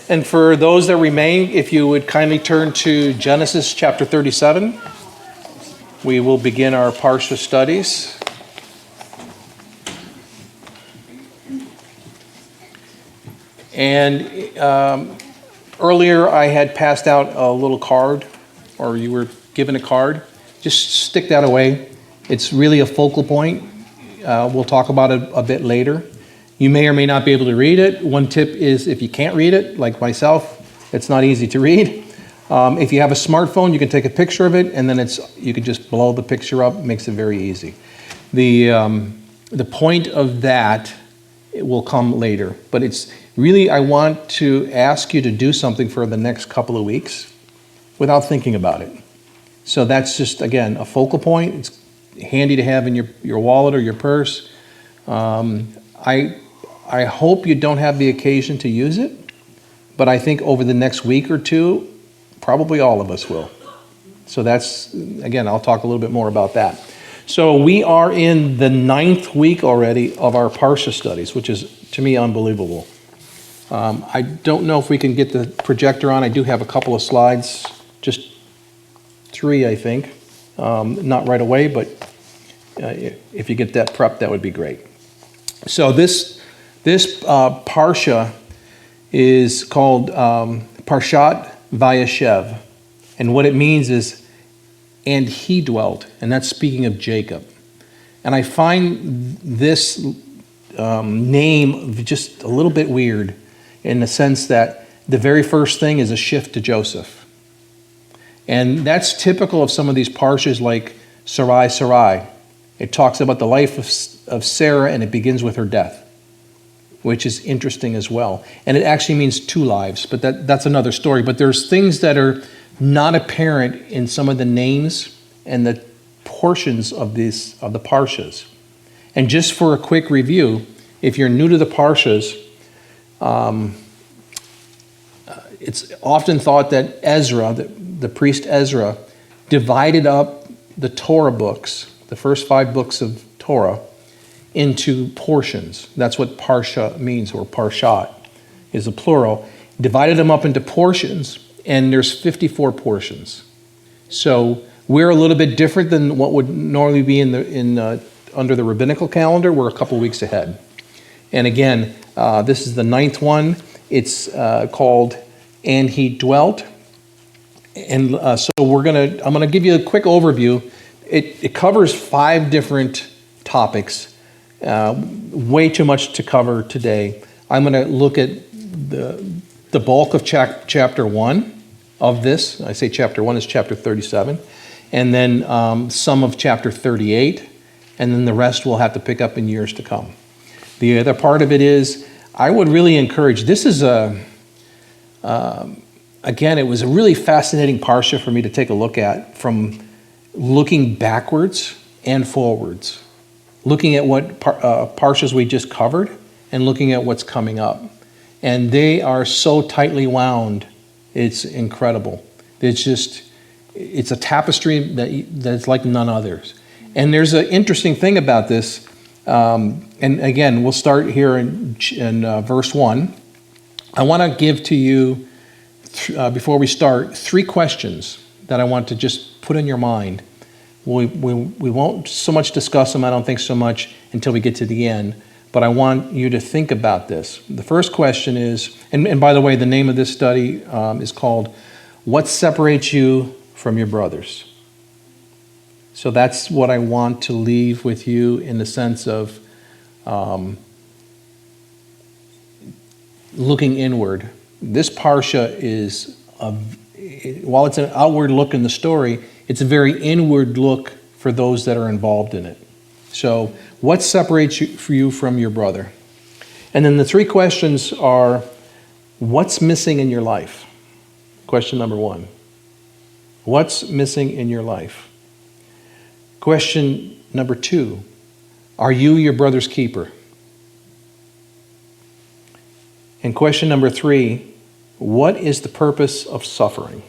And for those that remain, if you would kindly turn to Genesis chapter 37, we will begin our Parsha studies. And earlier I had passed out a little card, or you were given a card. Just stick that away. It's really a focal point. We'll talk about it a bit later. You may or may not be able to read it. One tip is if you can't read it, like myself, it's not easy to read. If you have a smartphone, you can take a picture of it, and then you can just blow the picture up. It makes it very easy. The point of that will come later. But it's really, I want to ask you to do something for the next couple of weeks without thinking about it. So that's just, again, a focal point. It's handy to have in your wallet or your purse. I hope you don't have the occasion to use it, but I think over the next week or two, probably all of us will. So that's, again, I'll talk a little bit more about that. So we are in the 9th week already of our Parsha studies, which is, to me, unbelievable. I don't know if we can get the projector on. I do have a couple of slides, just 3, I think. Not right away, but if you get that prepped, that would be great. So this Parsha is called Parshat Vayeshev. And what it means is, and he dwelt. And that's speaking of Jacob. And I find this name just a little bit weird in the sense that the very first thing is a shift to Joseph. And that's typical of some of these parshas like Sarai. It talks about the life of Sarah, and it begins with her death, which is interesting as well. And it actually means 2 lives, but that's another story. But there's things that are not apparent in some of the names and the portions of the parshas. And just for a quick review, if you're new to the parshas, it's often thought that Ezra, the priest Ezra, divided up the Torah books, the first 5 books of Torah, into portions. That's what Parsha means, or Parshat is a plural. Divided them up into portions, and there's 54 portions. So we're a little bit different than what would normally be under the rabbinical calendar. We're a couple weeks ahead. And again, this is the 9th one. It's called And He Dwelt. And so I'm gonna give you a quick overview. It covers 5 different topics. Way too much to cover today. I'm going to look at the bulk of chapter 1 of this. I say chapter 1 is chapter 37. And then some of chapter 38. And then the rest we'll have to pick up in years to come. The other part of it is, I would really encourage, this is again, it was a really fascinating parsha for me to take a look at, from looking backwards and forwards. Looking at what parshas we just covered and looking at what's coming up. And they are so tightly wound, it's incredible. It's a tapestry that's like none others. And there's an interesting thing about this, and again, we'll start here in verse 1. I want to give to you, before we start, 3 questions that I want to just put in your mind. We won't so much discuss them, I don't think so much, until we get to the end. But I want you to think about this. The first question is, and by the way, the name of this study is called, What Separates You from Your Brothers? So that's what I want to leave with you in the sense of looking inward. This parsha is, while it's an outward look in the story, it's a very inward look for those that are involved in it. So, what separates you from your brother? And then the 3 questions are, what's missing in your life? Question number 1. What's missing in your life? Question number 2, are you your brother's keeper? And question number 3, what is the purpose of suffering?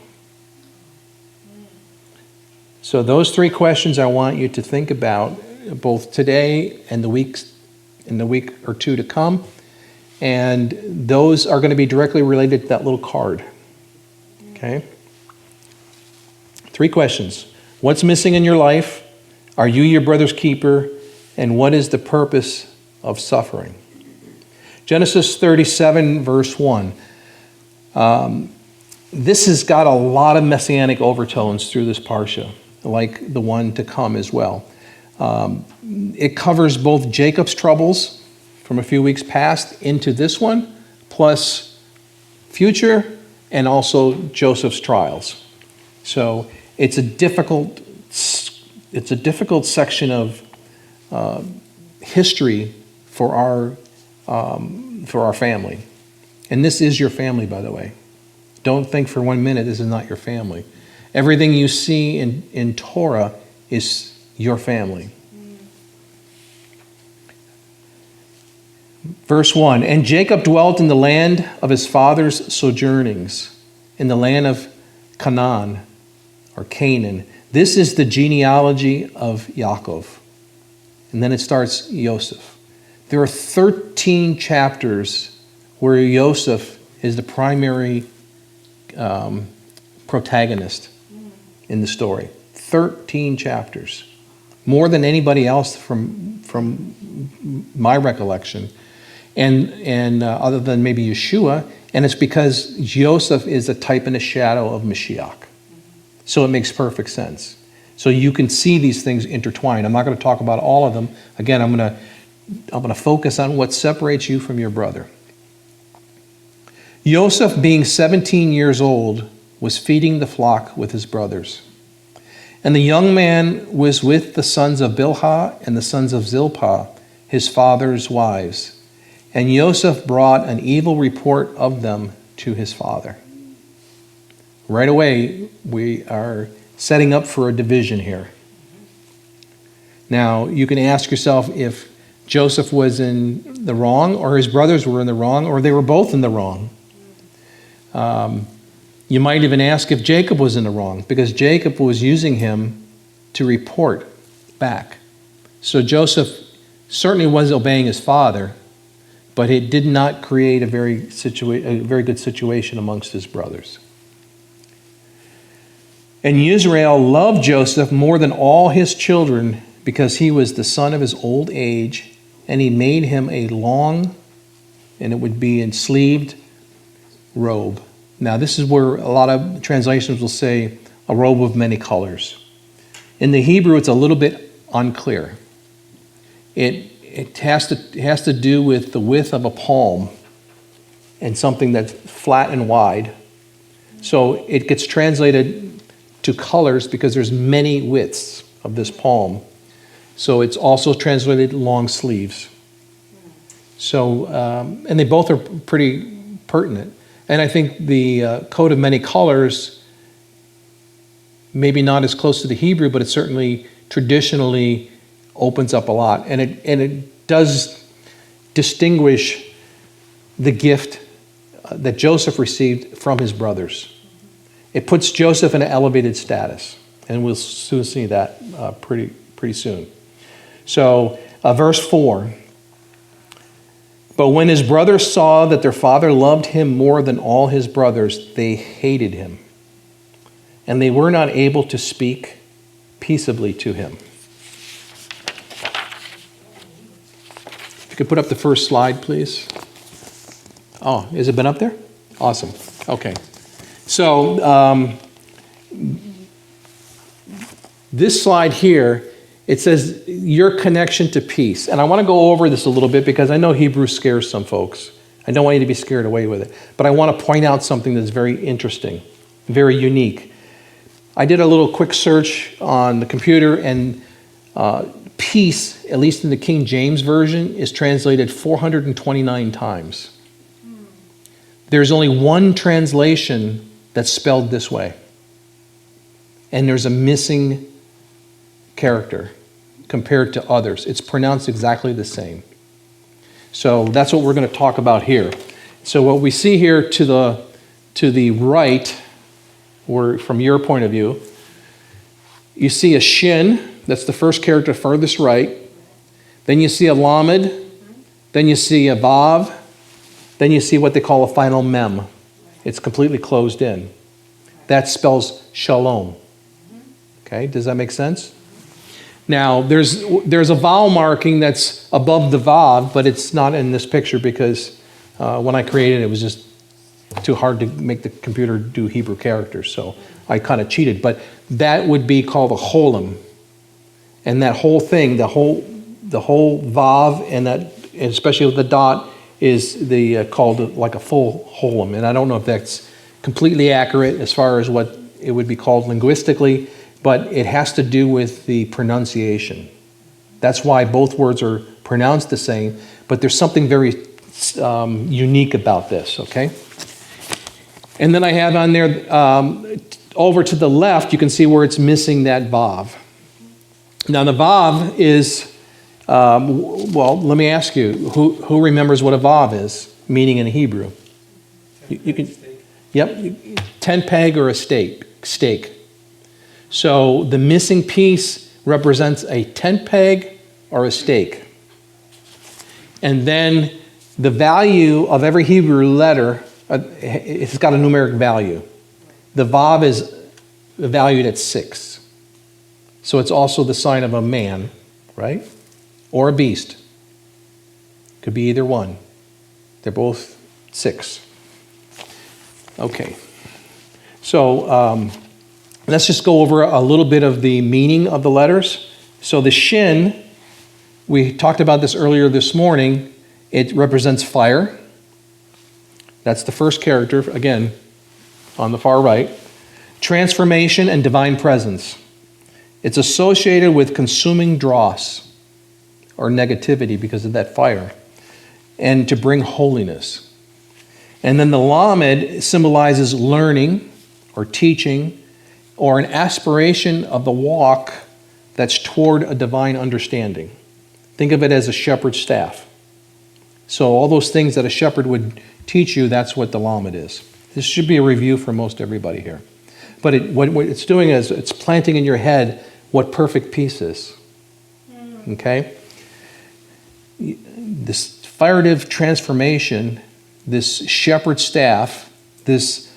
So those 3 questions I want you to think about both today and in the week or 2 to come. And those are going to be directly related to that little card. Okay? 3 questions. What's missing in your life? Are you your brother's keeper? And what is the purpose of suffering? Genesis 37, verse 1. This has got a lot of messianic overtones through this parsha, like the one to come as well. It covers both Jacob's troubles from a few weeks past into this one, plus future, and also Joseph's trials. So it's a difficult section of history for our family. And this is your family, by the way. Don't think for 1 minute this is not your family. Everything you see in Torah is your family. Verse 1, and Jacob dwelt in the land of his father's sojournings, in the land of Canaan, or Canaan. This is the genealogy of Yaakov. And then it starts Yosef. There are 13 chapters where Yosef is the primary protagonist in the story. 13 chapters. More than anybody else from my recollection. And other than maybe Yeshua, and it's because Joseph is a type and a shadow of Mashiach. So it makes perfect sense. So you can see these things intertwined. I'm not going to talk about all of them. Again, I'm going to focus on what separates you from your brother. Joseph, being 17 years old, was feeding the flock with his brothers. And the young man was with the sons of Bilhah and the sons of Zilpah, his father's wives. And Joseph brought an evil report of them to his father. Right away, we are setting up for a division here. Now, you can ask yourself if Joseph was in the wrong, or his brothers were in the wrong, or they were both in the wrong. You might even ask if Jacob was in the wrong, because Jacob was using him to report back. So Joseph certainly was obeying his father, but it did not create a very good situation amongst his brothers. And Israel loved Joseph more than all his children because he was the son of his old age, and he made him a long, and it would be in sleeved robe. Now this is where a lot of translations will say a robe of many colors. In the Hebrew, it's a little bit unclear. It has to do with the width of a palm and something that's flat and wide. So it gets translated to colors because there's many widths of this palm. So it's also translated long sleeves. So, and they both are pretty pertinent. And I think the coat of many colors, maybe not as close to the Hebrew, but it certainly traditionally opens up a lot. And it does distinguish the gift that Joseph received from his brothers. It puts Joseph in an elevated status. And we'll soon see that pretty soon. So, verse 4. But when his brothers saw that their father loved him more than all his brothers, they hated him. And they were not able to speak peaceably to him. If you could put up the first slide, please. Oh, has it been up there? Awesome. Okay. So, this slide here, it says your connection to peace. And I want to go over this a little bit because I know Hebrew scares some folks. I don't want you to be scared away with it. But I want to point out something that's very interesting, very unique. I did a little quick search on the computer, and peace, at least in the King James Version, is translated 429 times. There's only one translation that's spelled this way. And there's a missing character compared to others. It's pronounced exactly the same. So that's what we're going to talk about here. So what we see here to the right, or from your point of view, you see a shin. That's the first character furthest right. Then you see a lamed. Then you see a vav. Then you see what they call a final mem. It's completely closed in. That spells shalom. Okay, does that make sense? Now, there's a vowel marking that's above the vav, but it's not in this picture because when I created it, it was just too hard to make the computer do Hebrew characters, so I kind of cheated. But that would be called a cholim. And that whole thing, the whole vav, and that, especially with the dot, is called like a full cholim. And I don't know if that's completely accurate as far as what it would be called linguistically, but it has to do with the pronunciation. That's why both words are pronounced the same, but there's something very unique about this, okay? And then I have on there, over to the left, you can see where it's missing that vav. Now the vav is, well, let me ask you, who remembers what a vav is, meaning in Hebrew? You can, yep, tent peg or a stake. So the missing piece represents a tent peg or a stake. And then the value of every Hebrew letter, it's got a numeric value. The vav is valued at 6. So it's also the sign of a man, right? Or a beast. Could be either one. They're both 6. Okay. So let's just go over a little bit of the meaning of the letters. So the shin, we talked about this earlier this morning. It represents fire. That's the first character, again, on the far right. Transformation and divine presence. It's associated with consuming dross or negativity because of that fire, and to bring holiness. And then the lamed symbolizes learning or teaching or an aspiration of the walk that's toward a divine understanding. Think of it as a shepherd's staff. So all those things that a shepherd would teach you, that's what the lamed is. This should be a review for most everybody here. But what it's doing is it's planting in your head what perfect peace is. Okay? This figurative transformation, this shepherd's staff, this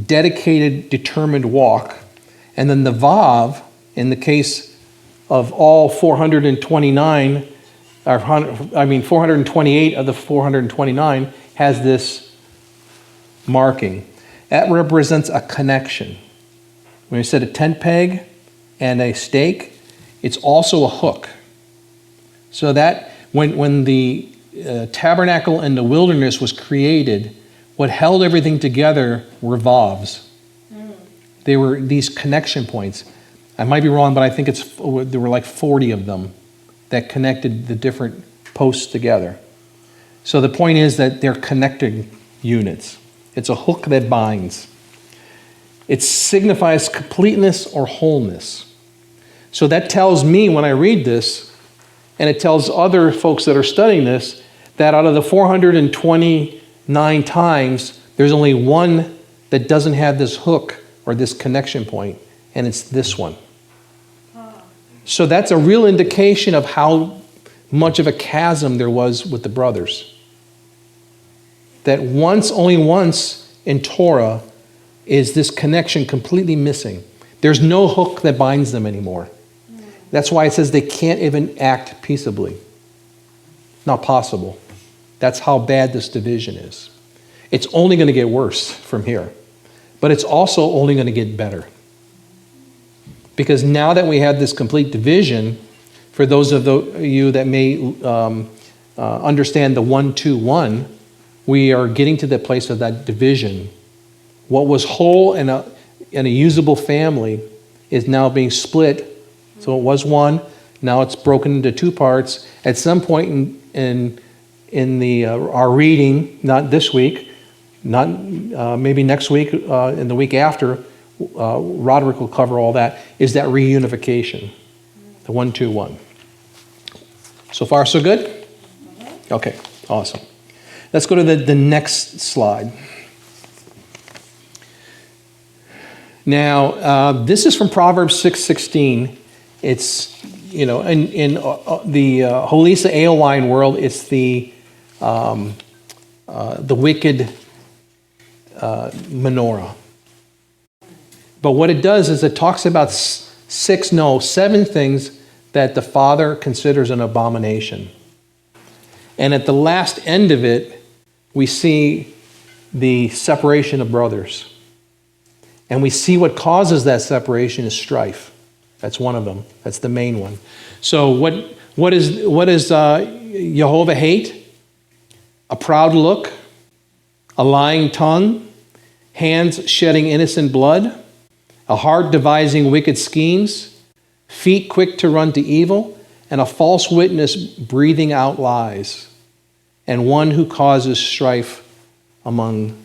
dedicated, determined walk, and then the vav, in the case of all 428 of the 429 has this marking. That represents a connection. When you said a tent peg and a stake, it's also a hook. So that when the tabernacle in the wilderness was created, what held everything together were vavs. They were these connection points. I might be wrong, but I think there were like 40 of them that connected the different posts together. So the point is that they're connecting units. It's a hook that binds. It signifies completeness or wholeness. So that tells me when I read this, and it tells other folks that are studying this, that out of the 429 times, there's only one that doesn't have this hook or this connection point, and it's this one. So that's a real indication of how much of a chasm there was with the brothers. That only once in Torah is this connection completely missing. There's no hook that binds them anymore. That's why it says they can't even act peaceably. Not possible. That's how bad this division is. It's only going to get worse from here. But it's also only going to get better. Because now that we have this complete division, for those of you that may understand the 1-2-1, we are getting to the place of that division. What was whole and a usable family is now being split. So it was one, now it's broken into 2 parts. At some point in our reading, not this week, not maybe next week, and the week after, Roderick will cover all that, is that reunification, the 1-2-1. So far, so good? Okay, awesome. Let's go to the next slide. Now, this is from Proverbs 6:16. It's, in the Holisa Ale wine world, it's the the wicked menorah. But what it does is it talks about 7 things that the Father considers an abomination. And at the last end of it, we see the separation of brothers. And we see what causes that separation is strife. That's one of them. That's the main one. So what does Jehovah hate? A proud look, a lying tongue, hands shedding innocent blood, a heart devising wicked schemes, feet quick to run to evil, and a false witness breathing out lies, and one who causes strife among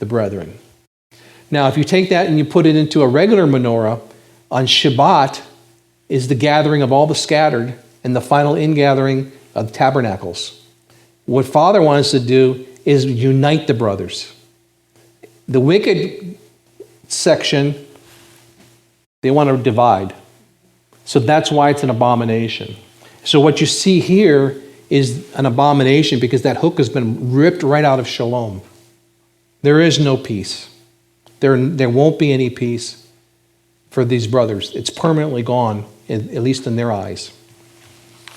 the brethren. Now, if you take that and you put it into a regular menorah, on Shabbat is the gathering of all the scattered and the final ingathering of tabernacles. What Father wants to do is unite the brothers. The wicked section, they want to divide. So that's why it's an abomination. So what you see here is an abomination because that hook has been ripped right out of shalom. There is no peace. There won't be any peace for these brothers. It's permanently gone, at least in their eyes.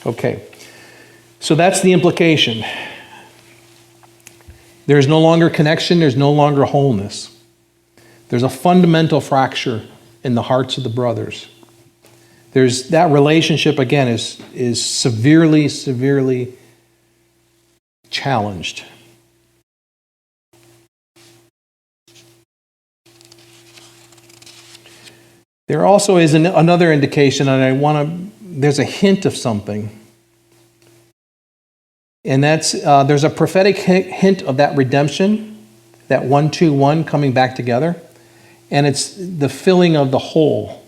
Okay. So that's the implication. There's no longer connection. There's no longer wholeness. There's a fundamental fracture in the hearts of the brothers. There's that relationship, again, is severely, severely challenged. There also is another indication, and there's a hint of something. And that's, there's a prophetic hint of that redemption, that 1-2-1 coming back together. And it's the filling of the hole.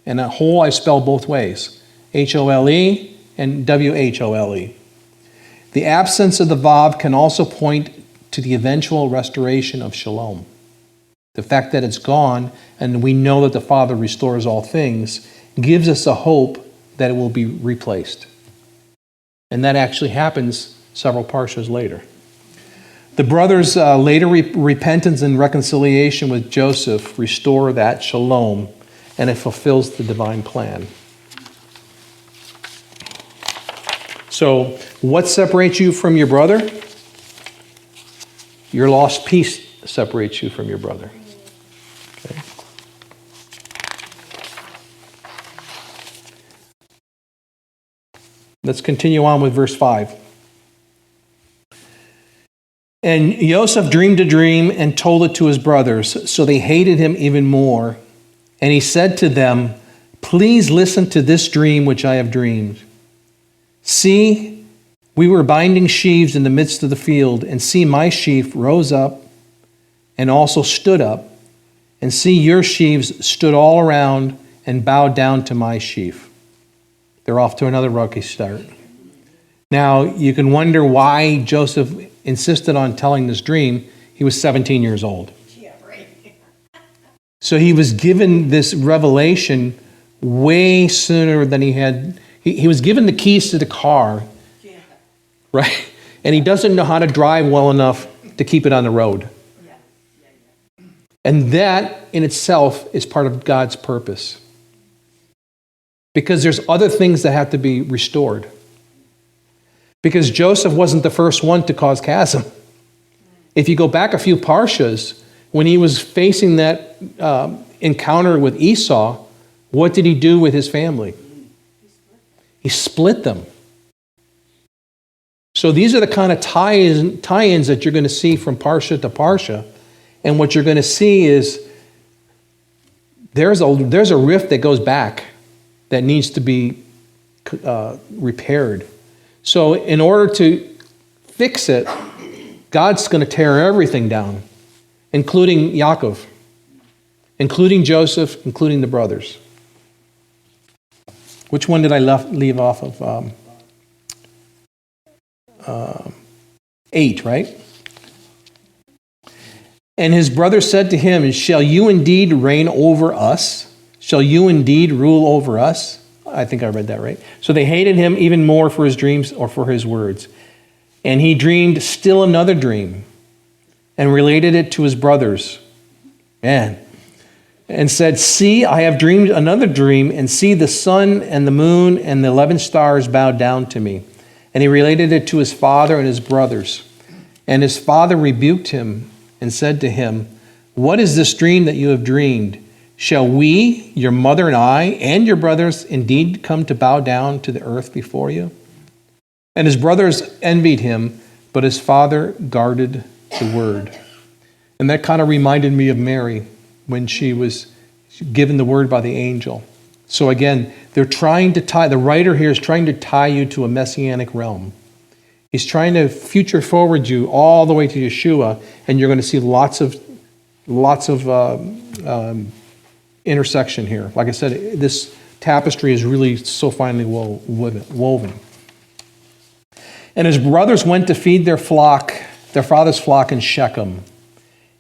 And that hole I spell both ways, H-O-L-E and W-H-O-L-E. The absence of the Vav can also point to the eventual restoration of shalom. The fact that it's gone, and we know that the Father restores all things, gives us a hope that it will be replaced. And that actually happens several parshas later. The brothers' later repentance and reconciliation with Joseph restore that shalom, and it fulfills the divine plan. So, what separates you from your brother? Your lost peace separates you from your brother. Okay. Let's continue on with verse 5. And Yosef dreamed a dream and told it to his brothers, so they hated him even more. And he said to them, "Please listen to this dream which I have dreamed. See, we were binding sheaves in the midst of the field, and see, my sheaf rose up and also stood up, and see, your sheaves stood all around and bowed down to my sheaf." They're off to another rocky start. Now, you can wonder why Joseph insisted on telling this dream. He was 17 years old. Yeah, right. So he was given this revelation way sooner than he had. He was given the keys to the car, right? And he doesn't know how to drive well enough to keep it on the road. And that in itself is part of God's purpose. Because there's other things that have to be restored. Because Joseph wasn't the first one to cause chasm. If you go back a few parshas, when he was facing that encounter with Esau, what did he do with his family? He split them. So these are the kind of tie-ins that you're going to see from parsha to parsha. And what you're going to see is there's a rift that goes back that needs to be repaired. So in order to fix it, God's going to tear everything down, including Yaakov, including Joseph, including the brothers. Which one did I leave off of? 8, right? And his brother said to him, "Shall you indeed reign over us? Shall you indeed rule over us?" I think I read that right. So they hated him even more for his dreams or for his words. And he dreamed still another dream. and related it to his brothers. Man. And said, see, I have dreamed another dream, and see, the sun and the moon and the 11 stars bowed down to me. And he related it to his father and his brothers. And his father rebuked him and said to him, what is this dream that you have dreamed? Shall we, your mother and I, and your brothers, indeed come to bow down to the earth before you? And his brothers envied him, but his father guarded the word. And that kind of reminded me of Mary when she was given the word by the angel. So again, they're trying to tie, the writer here is trying to tie you to a messianic realm. He's trying to future forward you all the way to Yeshua, and you're going to see lots of intersection here. Like I said, this tapestry is really so finely woven. And his brothers went to feed their father's flock in Shechem.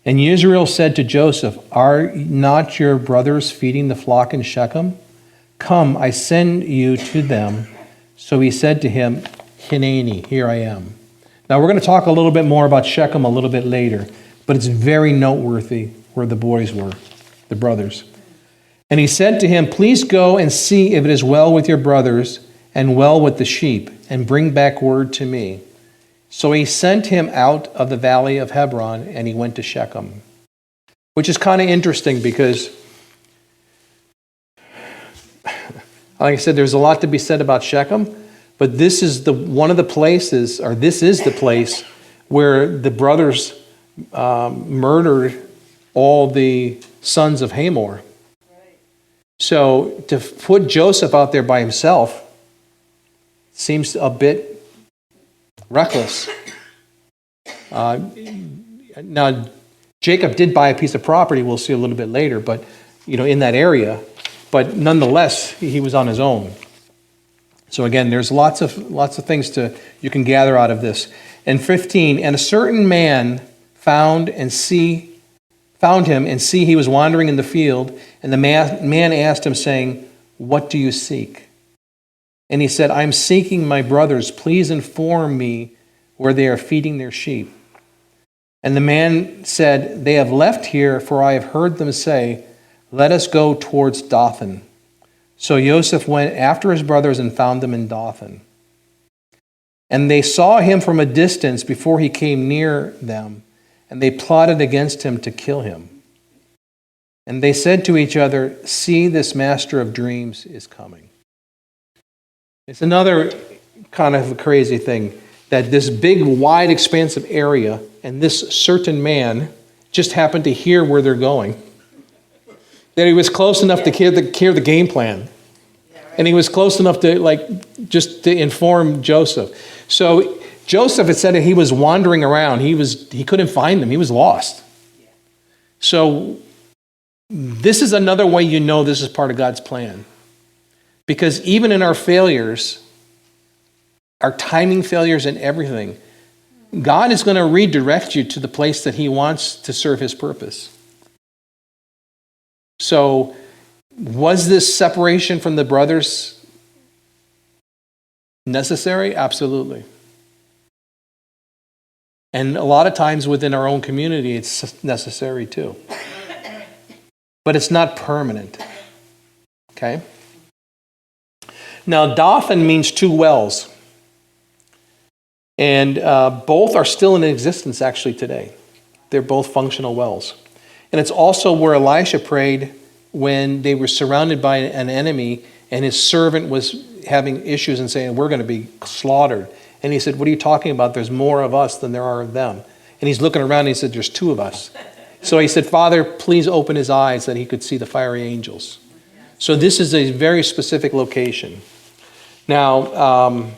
And Israel said to Joseph, are not your brothers feeding the flock in Shechem? Come, I send you to them. So he said to him, Hineni, here I am. Now we're going to talk a little bit more about Shechem a little bit later, but it's very noteworthy where the boys were, the brothers. And he said to him, please go and see if it is well with your brothers and well with the sheep, and bring back word to me. So he sent him out of the valley of Hebron, and he went to Shechem. Which is kind of interesting because, like I said, there's a lot to be said about Shechem, but this is the place where the brothers murdered all the sons of Hamor. So to put Joseph out there by himself seems a bit reckless. Now, Jacob did buy a piece of property, we'll see a little bit later, but in that area. But nonetheless, he was on his own. So again, there's lots of things you can gather out of this. And 15, and a certain man found him, and see he was wandering in the field, and the man asked him, saying, what do you seek? And he said, I'm seeking my brothers. Please inform me where they are feeding their sheep. And the man said, they have left here, for I have heard them say, let us go towards Dothan. So Joseph went after his brothers and found them in Dothan. And they saw him from a distance before he came near them, and they plotted against him to kill him. And they said to each other, see, this master of dreams is coming. It's another kind of a crazy thing, that this big, wide, expansive area, and this certain man just happened to hear where they're going. That he was close enough to hear the game plan. And he was close enough to just to inform Joseph. So Joseph had said that he was wandering around. He couldn't find them. He was lost. So this is another way this is part of God's plan. Because even in our failures, our timing failures and everything, God is going to redirect you to the place that he wants to serve his purpose. So, was this separation from the brothers necessary? Absolutely. And a lot of times within our own community, it's necessary too. But it's not permanent. Okay? Now, Dothan means two wells. And both are still in existence actually today. They're both functional wells. And it's also where Elisha prayed when they were surrounded by an enemy and his servant was having issues and saying, we're going to be slaughtered. And he said, what are you talking about? There's more of us than there are of them. And he's looking around and he said, there's two of us. So he said, Father, please open his eyes that he could see the fiery angels. So this is a very specific location. Now,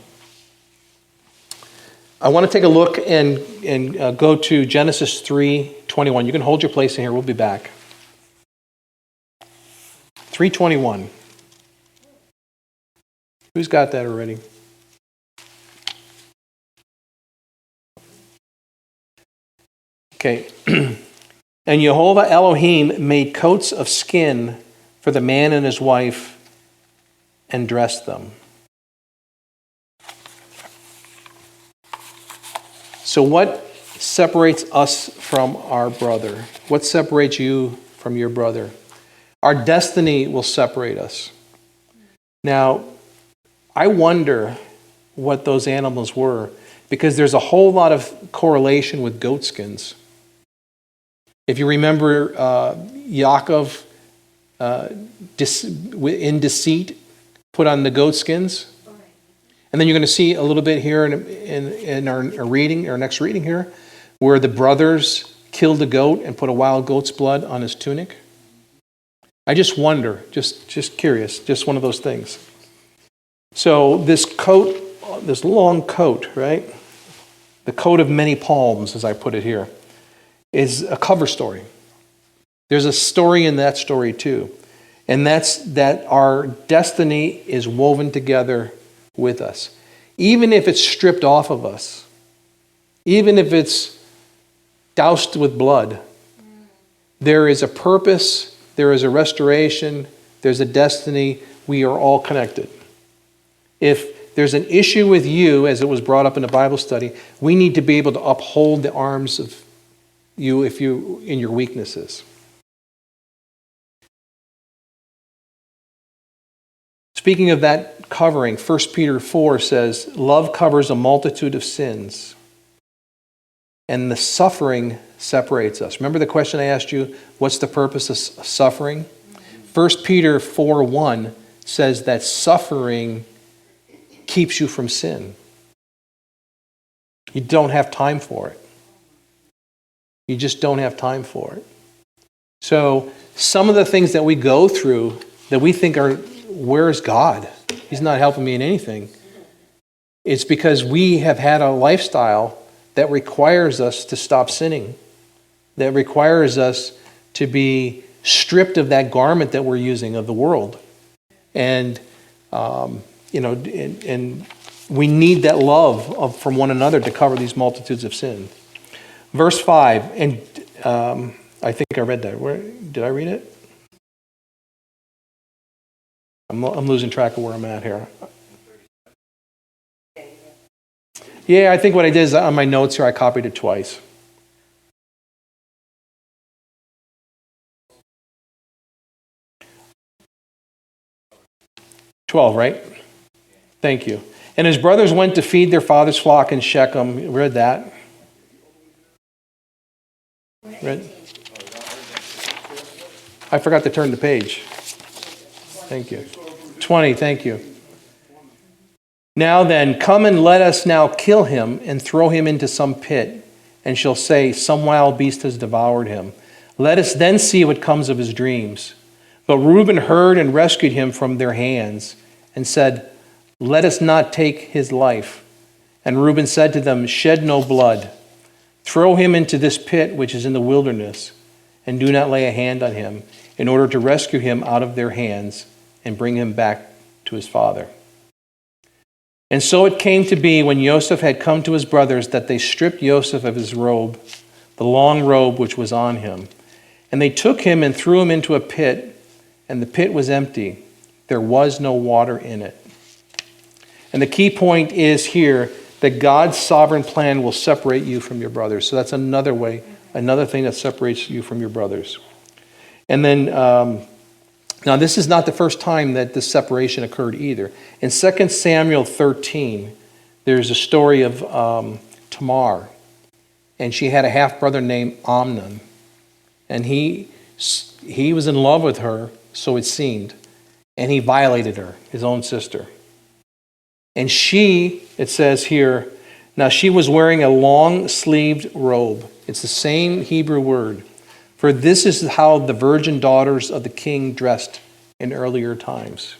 I want to take a look and go to Genesis 3:21. You can hold your place in here. We'll be back. 3:21. Who's got that already? Okay. And Jehovah Elohim made coats of skin for the man and his wife and dressed them. So what separates us from our brother? What separates you from your brother? Our destiny will separate us. Now, I wonder what those animals were, because there's a whole lot of correlation with goat skins. If you remember Yaakov in deceit put on the goat skins. And then you're going to see a little bit here in our reading, our next reading here, where the brothers killed a goat and put a wild goat's blood on his tunic. I just wonder, just curious, just one of those things. So this coat, this long coat, right? The coat of many palms, as I put it here, is a cover story. There's a story in that story too. And that's that our destiny is woven together with us. Even if it's stripped off of us, even if it's doused with blood, there is a purpose, there is a restoration, there's a destiny. We are all connected. If there's an issue with you, as it was brought up in the Bible study, we need to be able to uphold the arms of you if you in your weaknesses. Speaking of that covering, 1 Peter 4 says, love covers a multitude of sins, and the suffering separates us. Remember the question I asked you, what's the purpose of suffering? 1 Peter 4:1 says that suffering keeps you from sin. You don't have time for it. You just don't have time for it. So some of the things that we go through that we think are, where's God? He's not helping me in anything. It's because we have had a lifestyle that requires us to stop sinning, that requires us to be stripped of that garment that we're using of the world. And, and we need that love from one another to cover these multitudes of sin. Verse 5, and I think I read that. Did I read it? I'm losing track of where I'm at here. Yeah, I think what I did is on my notes here, I copied it twice. $12, right? Thank you. And his brothers went to feed their father's flock in Shechem. You read that? Read? I forgot to turn the page. Thank you. 20, thank you. Now then, come and let us now kill him and throw him into some pit, and shall say, some wild beast has devoured him. Let us then see what comes of his dreams. But Reuben heard and rescued him from their hands, and said, let us not take his life. And Reuben said to them, shed no blood. Throw him into this pit which is in the wilderness, and do not lay a hand on him, in order to rescue him out of their hands and bring him back to his father. And so it came to be when Joseph had come to his brothers that they stripped Joseph of his robe, the long robe which was on him. And they took him and threw him into a pit, and the pit was empty. There was no water in it. And the key point is here that God's sovereign plan will separate you from your brothers. So that's another way, another thing that separates you from your brothers. And then, now this is not the first time that this separation occurred either. In 2 Samuel 13, there's a story of Tamar. And she had a half-brother named Amnon. And he was in love with her, so it seemed. And he violated her, his own sister. And she, it says here, now she was wearing a long-sleeved robe. It's the same Hebrew word. For this is how the virgin daughters of the king dressed in earlier times.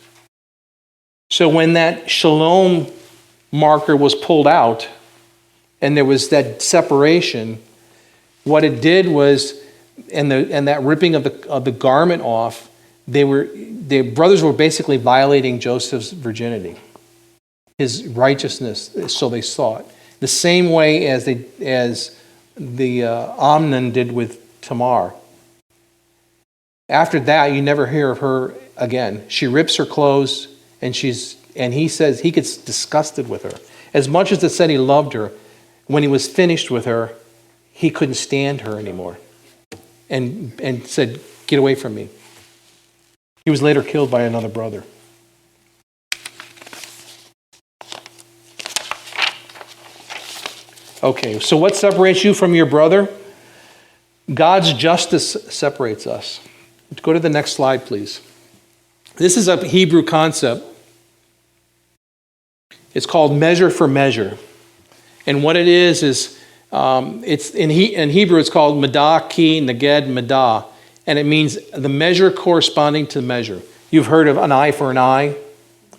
So when that shalom marker was pulled out, and there was that separation, what it did was, and that ripping of the garment off, the brothers were basically violating Joseph's virginity, his righteousness, so they saw it. The same way as the Amnon did with Tamar. After that, you never hear of her again. She rips her clothes, and he says he gets disgusted with her. As much as it said he loved her, when he was finished with her, he couldn't stand her anymore and said, "Get away from me." He was later killed by another brother. Okay, so what separates you from your brother? God's justice separates us. Go to the next slide, please. This is a Hebrew concept. It's called measure for measure. And what it is it's in Hebrew it's called medah ki neged medah. And it means the measure corresponding to the measure. You've heard of an eye for an eye,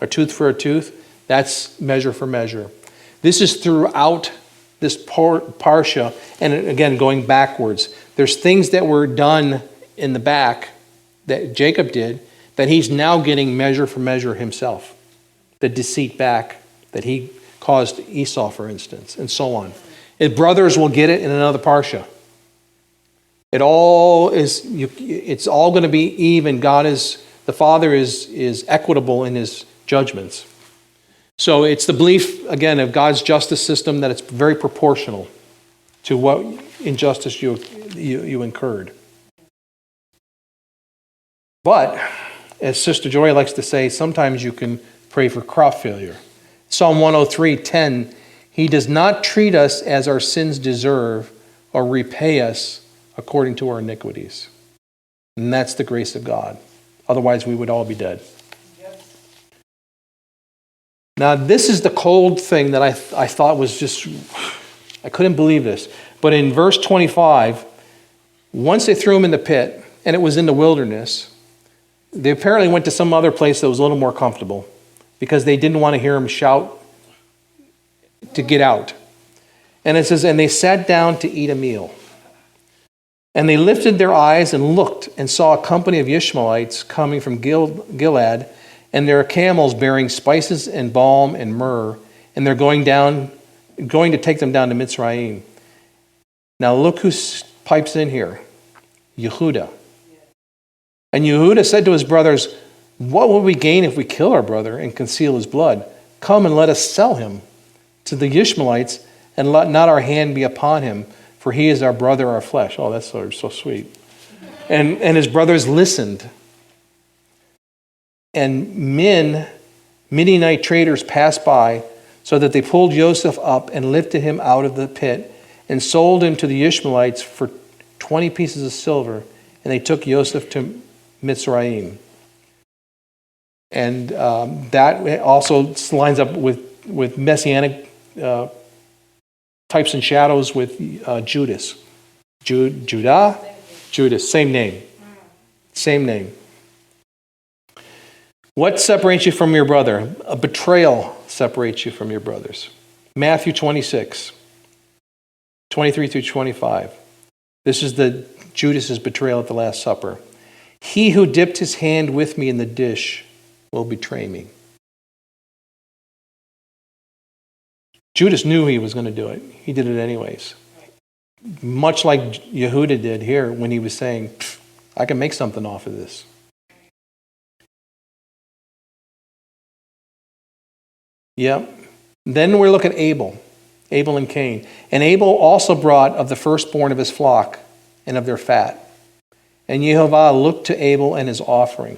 a tooth for a tooth. That's measure for measure. This is throughout this parsha, and again, going backwards. There's things that were done in the back that Jacob did that he's now getting measure for measure himself. The deceit back that he caused Esau, for instance, and so on. His brothers will get it in another parsha. It's all going to be even. The Father is equitable in his judgments. So it's the belief, again, of God's justice system that it's very proportional to what injustice you incurred. But, as Sister Joy likes to say, sometimes you can pray for crop failure. Psalm 103:10, He does not treat us as our sins deserve or repay us according to our iniquities. And that's the grace of God. Otherwise, we would all be dead. Now, this is the cold thing that I thought was just, I couldn't believe this. But in verse 25, once they threw him in the pit, and it was in the wilderness, they apparently went to some other place that was a little more comfortable because they didn't want to hear him shout to get out. And it says, and they sat down to eat a meal. And they lifted their eyes and looked and saw a company of Ishmaelites coming from Gilead, and there are camels bearing spices and balm and myrrh, and they're going to take them down to Mitzrayim. Now look who pipes in here. Yehuda. And Yehuda said to his brothers, what will we gain if we kill our brother and conceal his blood? Come and let us sell him to the Ishmaelites, and let not our hand be upon him, for he is our brother, our flesh. Oh, that's so sweet. And his brothers listened. And Midianite traders passed by, so that they pulled Joseph up and lifted him out of the pit and sold him to the Ishmaelites for 20 pieces of silver. And they took Joseph to Mitzrayim. And that also lines up with messianic types and shadows with Judas. Judas, same name. Same name. What separates you from your brother? A betrayal separates you from your brothers. Matthew 26, 23 through 25. This is Judas's betrayal at the Last Supper. He who dipped his hand with me in the dish will betray me. Judas knew he was going to do it. He did it anyways. Much like Yehuda did here when he was saying, I can make something off of this. Yep. Then we look at Abel and Cain. And Abel also brought of the firstborn of his flock and of their fat. And Yehovah looked to Abel and his offering.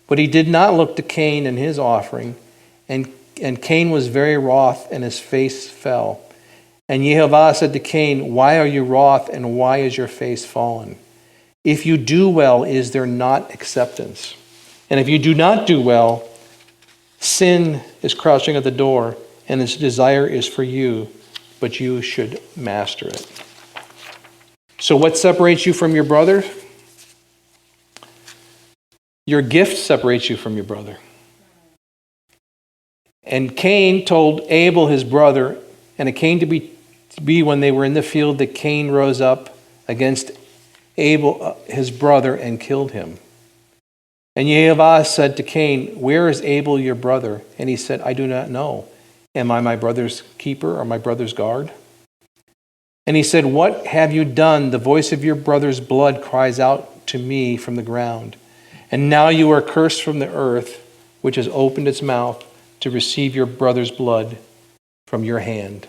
But he did not look to Cain and his offering. And Cain was very wroth, and his face fell. And Yehovah said to Cain, why are you wroth, and why is your face fallen? If you do well, is there not acceptance? And if you do not do well, sin is crouching at the door, and its desire is for you, but you should master it. So what separates you from your brother? Your gift separates you from your brother. And Cain told Abel his brother, and it came to be when they were in the field that Cain rose up against Abel his brother and killed him. And Yehovah said to Cain, where is Abel your brother? And he said, I do not know. Am I my brother's keeper or my brother's guard? And he said, what have you done? The voice of your brother's blood cries out to me from the ground. And now you are cursed from the earth, which has opened its mouth to receive your brother's blood from your hand.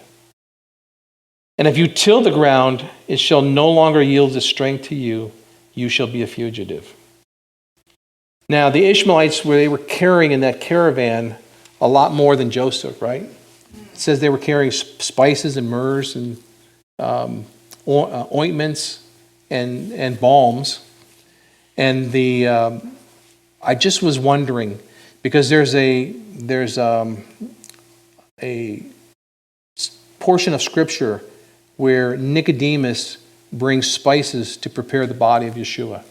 And if you till the ground, it shall no longer yield its strength to you. You shall be a fugitive. Now, the Ishmaelites, they were carrying in that caravan a lot more than Joseph, right? It says they were carrying spices and myrrhs and ointments and balms. And I just was wondering, because there's a portion of Scripture where Nicodemus brings spices to prepare the body of Yeshua.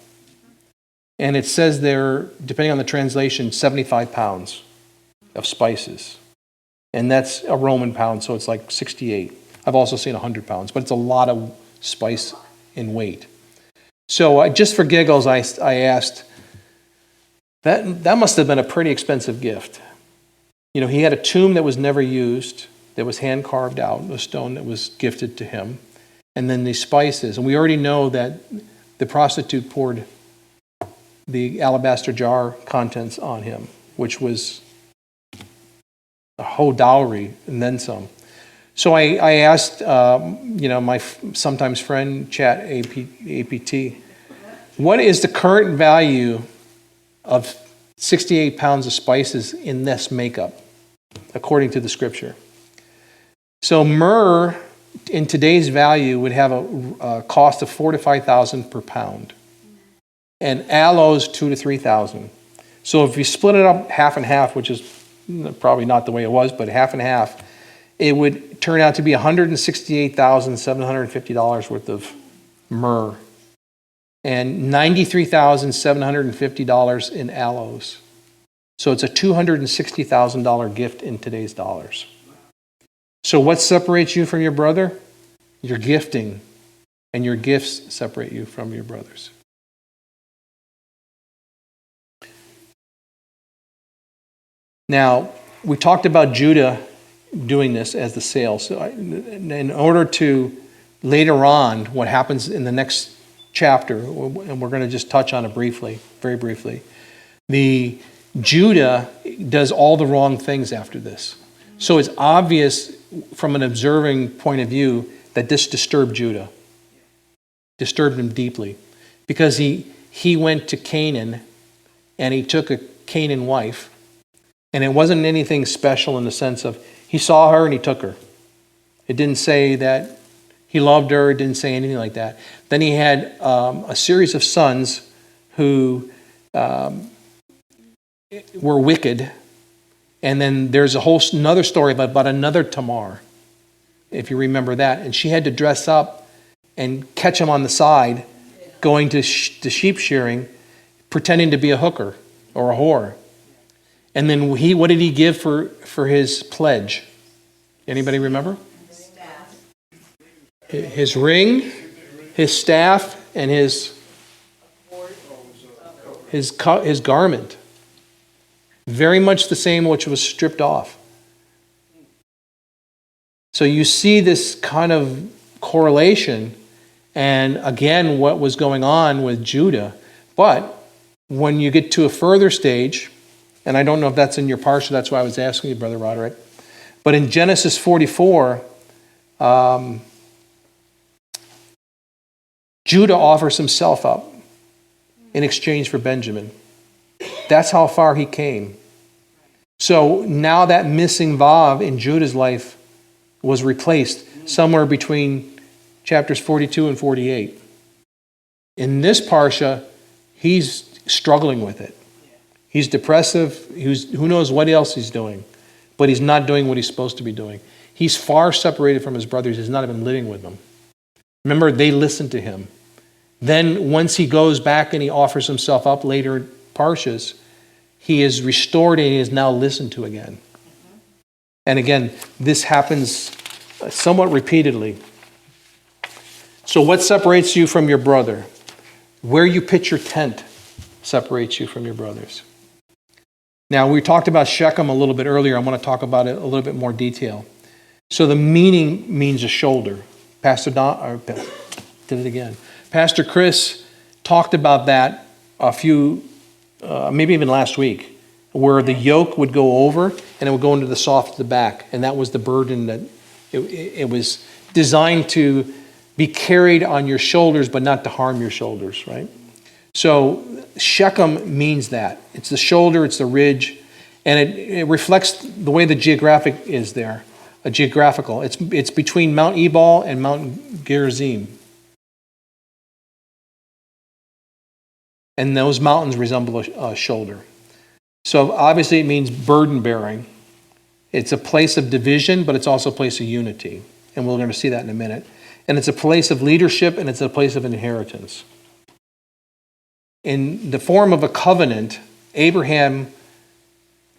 And it says there, depending on the translation, 75 pounds of spices. And that's a Roman pound, so it's like 68. I've also seen 100 pounds, but it's a lot of spice in weight. So just for giggles, I asked, that must have been a pretty expensive gift. You know, he had a tomb that was never used, that was hand carved out, a stone that was gifted to him, and then these spices. And we already know that the prostitute poured the alabaster jar contents on him, which was a whole dowry and then some. So I asked, my sometimes friend, Chat APT, what is the current value of 68 pounds of spices in this makeup, according to the Scripture? So myrrh, in today's value, would have a cost of $4,000 to $5,000 per pound, and aloes $2,000 to $3,000. So if you split it up half and half, which is probably not the way it was, but half and half, it would turn out to be $168,750 worth of myrrh and $93,750 in aloes. So it's a $260,000 gift in today's dollars. So what separates you from your brother? Your gifting, and your gifts separate you from your brothers. Now, we talked about Judah doing this as the sale. So in order to, later on, what happens in the next chapter, and we're going to just touch on it briefly, very briefly, the Judah does all the wrong things after this. So it's obvious from an observing point of view that this disturbed Judah, disturbed him deeply, because he went to Canaan and he took a Canaan wife, and it wasn't anything special in the sense of he saw her and he took her. It didn't say that he loved her. It didn't say anything like that. Then he had a series of sons who were wicked. And then there's another story about another Tamar, if you remember that. And she had to dress up and catch him on the side, going to sheep shearing, pretending to be a hooker or a whore. And then what did he give for his pledge? Anybody remember? His ring, his staff, and his garment. Very much the same which was stripped off. So you see this kind of correlation, and again, what was going on with Judah. But when you get to a further stage, and I don't know if that's in your parsha, that's why I was asking you, Brother Roderick, but in Genesis 44, Judah offers himself up in exchange for Benjamin. That's how far he came. So now that missing vav in Judah's life was replaced somewhere between chapters 42 and 48. In this parsha, he's struggling with it. He's depressive. Who knows what else he's doing, but he's not doing what he's supposed to be doing. He's far separated from his brothers. He's not even living with them. Remember, they listened to him. Then once he goes back and he offers himself up later in parshas, he is restored and he is now listened to again. And again, this happens somewhat repeatedly. So what separates you from your brother? Where you pitch your tent separates you from your brothers. Now, we talked about Shechem a little bit earlier. I want to talk about it a little bit more detail. So the meaning means a shoulder. Pastor Chris talked about that a few, maybe even last week, where the yoke would go over and it would go into the soft at the back. And that was the burden that it was designed to be carried on your shoulders, but not to harm your shoulders, right? So Shechem means that. It's the shoulder, it's the ridge, and it reflects the way the geographic is there, geographical. It's between Mount Ebal and Mount Gerizim. And those mountains resemble a shoulder. So obviously it means burden bearing. It's a place of division, but it's also a place of unity. And we're going to see that in a minute. And it's a place of leadership, and it's a place of inheritance. In the form of a covenant, Abraham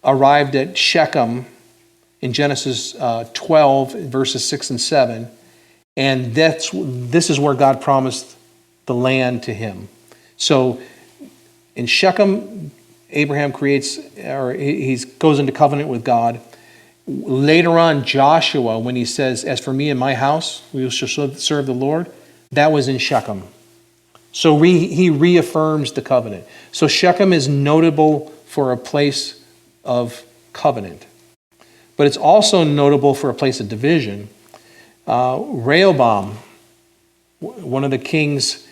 arrived at Shechem in Genesis 12, verses 6 and 7. And this is where God promised the land to him. So in Shechem, Abraham he goes into covenant with God. Later on, Joshua, when he says, "As for me and my house, we shall serve the Lord," that was in Shechem. So he reaffirms the covenant. So Shechem is notable for a place of covenant. But it's also notable for a place of division. Rehoboam, one of the kings,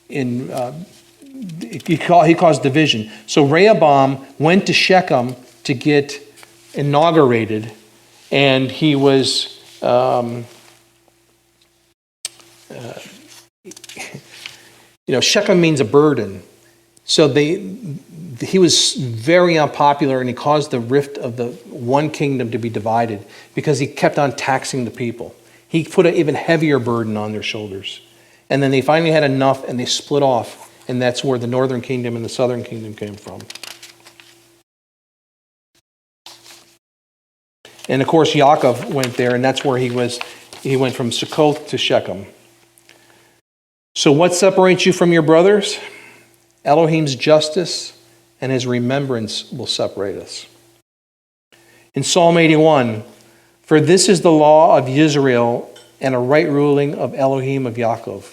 he caused division. So Rehoboam went to Shechem to get inaugurated, and he was Shechem means a burden. So he was very unpopular, and he caused the rift of the one kingdom to be divided because he kept on taxing the people. He put an even heavier burden on their shoulders. And then they finally had enough, and they split off, and that's where the northern kingdom and the southern kingdom came from. And of course, Yaakov went there, and that's where he was. He went from Succoth to Shechem. So what separates you from your brothers? Elohim's justice and his remembrance will separate us. In Psalm 81, "For this is the law of Israel and a right ruling of Elohim of Yaakov.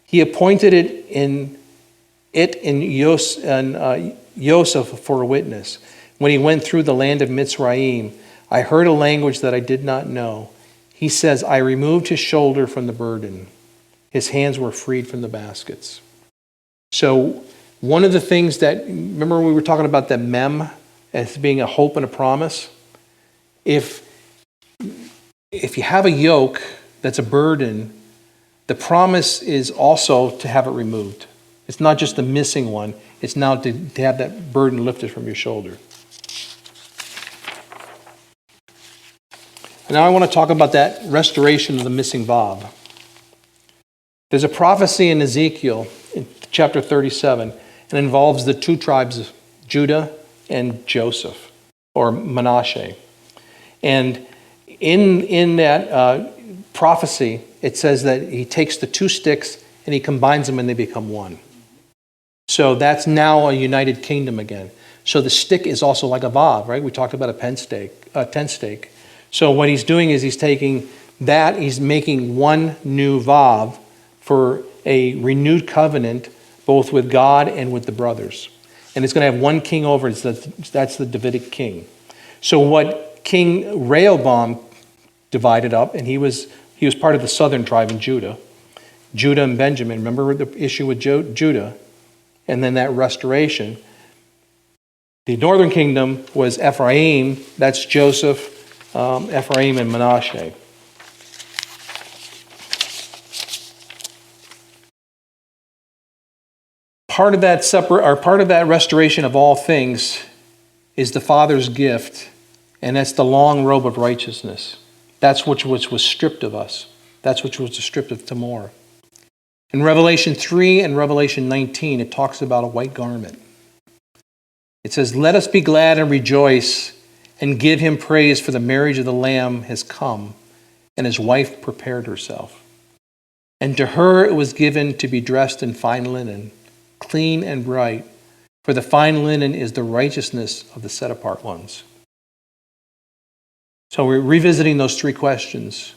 He appointed it in Yosef for a witness. When he went through the land of Mitzrayim, I heard a language that I did not know. He says, I removed his shoulder from the burden. His hands were freed from the baskets." So one of the things that, remember we were talking about the mem as being a hope and a promise? If you have a yoke that's a burden, the promise is also to have it removed. It's not just the missing one. It's now to have that burden lifted from your shoulder. And now I want to talk about that restoration of the missing vav. There's a prophecy in Ezekiel in chapter 37, and involves the two tribes of Judah and Joseph, or Manasseh. And in that prophecy, it says that he takes the two sticks and he combines them and they become one. So that's now a united kingdom again. So the stick is also like a vav, right? We talked about a tent stake. So what he's doing is he's taking that, he's making one new vav for a renewed covenant, both with God and with the brothers. And it's going to have one king over it. That's the Davidic king. So what King Rehoboam divided up, and he was part of the southern tribe in Judah. Judah and Benjamin. Remember the issue with Judah? And then that restoration. The northern kingdom was Ephraim. That's Joseph, Ephraim, and Manasseh. Part of that restoration of all things is the Father's gift, and that's the long robe of righteousness. That's which was stripped of us. That's which was stripped of Tamor. In Revelation 3 and Revelation 19, it talks about a white garment. It says, "Let us be glad and rejoice and give him praise, for the marriage of the Lamb has come, and his wife prepared herself. And to her it was given to be dressed in fine linen, clean and bright, for the fine linen is the righteousness of the set-apart ones." So we're revisiting those three questions.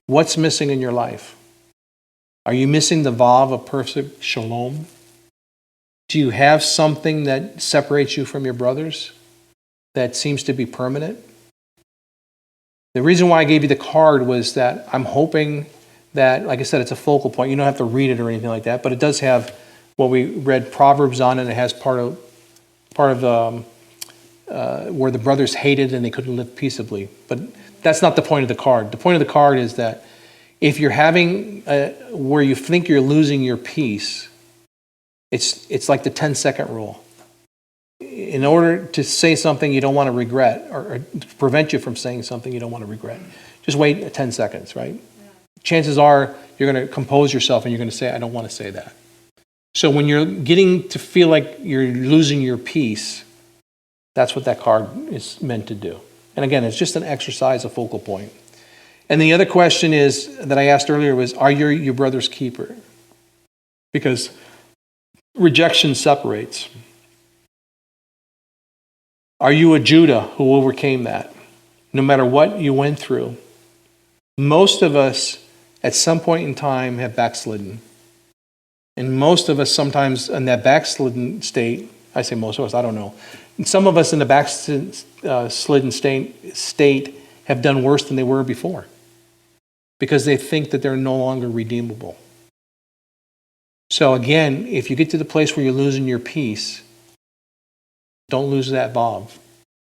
What's missing in your life? Are you missing the vav of perfect shalom? Do you have something that separates you from your brothers that seems to be permanent? The reason why I gave you the card was that I'm hoping that, like I said, it's a focal point. You don't have to read it or anything like that, but it does have what we read Proverbs on, and it has part of where the brothers hated and they couldn't live peaceably. But that's not the point of the card. The point of the card is that if you're having where you think you're losing your peace, it's like the 10-second rule. In order to say something you don't want to regret, or to prevent you from saying something you don't want to regret, just wait 10 seconds, right? Yeah. Chances are you're going to compose yourself and you're going to say, I don't want to say that. So when you're getting to feel like you're losing your peace, that's what that card is meant to do. And again, it's just an exercise, a focal point. And the other question is that I asked earlier was, are you your brother's keeper? Because rejection separates. Are you a Judah who overcame that? No matter what you went through. Most of us, at some point in time, have backslidden. And most of us sometimes in that backslidden state, I say most of us, I don't know. And some of us in the backslidden state have done worse than they were before. Because they think that they're no longer redeemable. So again, if you get to the place where you're losing your peace, don't lose that vav.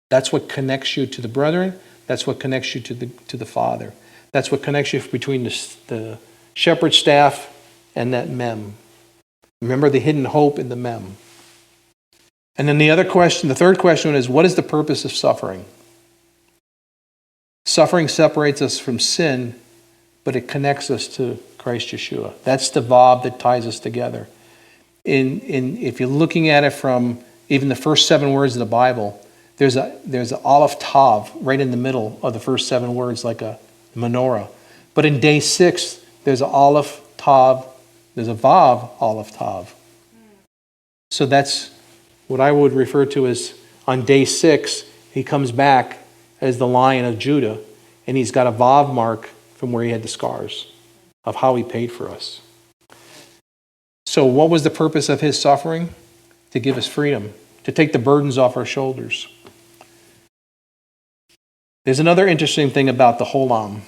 That's what connects you to the brethren. That's what connects you to the Father. That's what connects you between the shepherd staff and that mem. Remember the hidden hope in the mem. And then the third question is, what is the purpose of suffering? Suffering separates us from sin, but it connects us to Christ Yeshua. That's the vav that ties us together. If you're looking at it from even the first 7 words of the Bible, there's an aleph tav right in the middle of the first 7 words, like a menorah. But in day 6, there's an aleph tav, there's a vav aleph tav. So that's what I would refer to as, on day 6, he comes back as the Lion of Judah, and he's got a vav mark from where he had the scars of how he paid for us. So what was the purpose of his suffering? To give us freedom, to take the burdens off our shoulders. There's another interesting thing about the holam.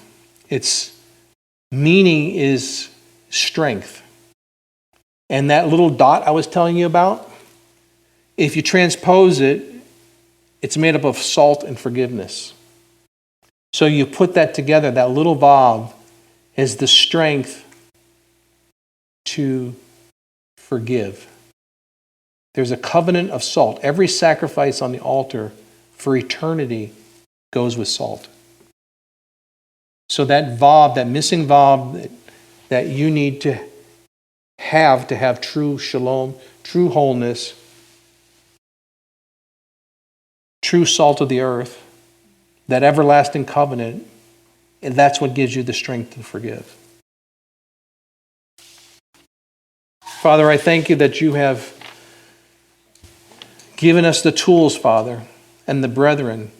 Its meaning is strength. And that little dot I was telling you about, if you transpose it, it's made up of salt and forgiveness. So you put that together, that little vav is the strength to forgive. There's a covenant of salt. Every sacrifice on the altar for eternity goes with salt. So that vav, that missing vav that you need to have true shalom, true wholeness, true salt of the earth, that everlasting covenant, and that's what gives you the strength to forgive. Father, I thank you that you have given us the tools, Father, and the brethren,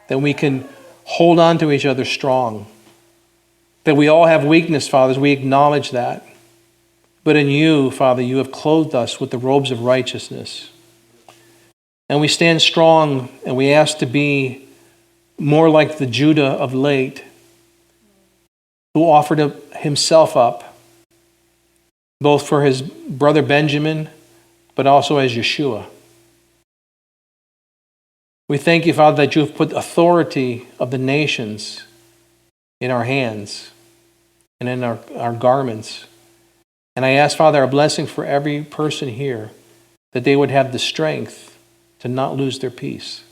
that we can hold on to each other strong. That we all have weakness, Father, we acknowledge that. But in you, Father, you have clothed us with the robes of righteousness. And we stand strong, and we ask to be more like the Judah of late, who offered himself up, both for his brother Benjamin, but also as Yeshua. We thank you, Father, that you have put authority of the nations in our hands and in our garments. And I ask, Father, a blessing for every person here, that they would have the strength to not lose their peace.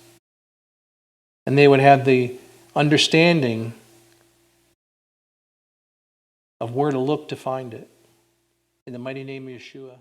And they would have the understanding of where to look to find it. In the mighty name of Yeshua.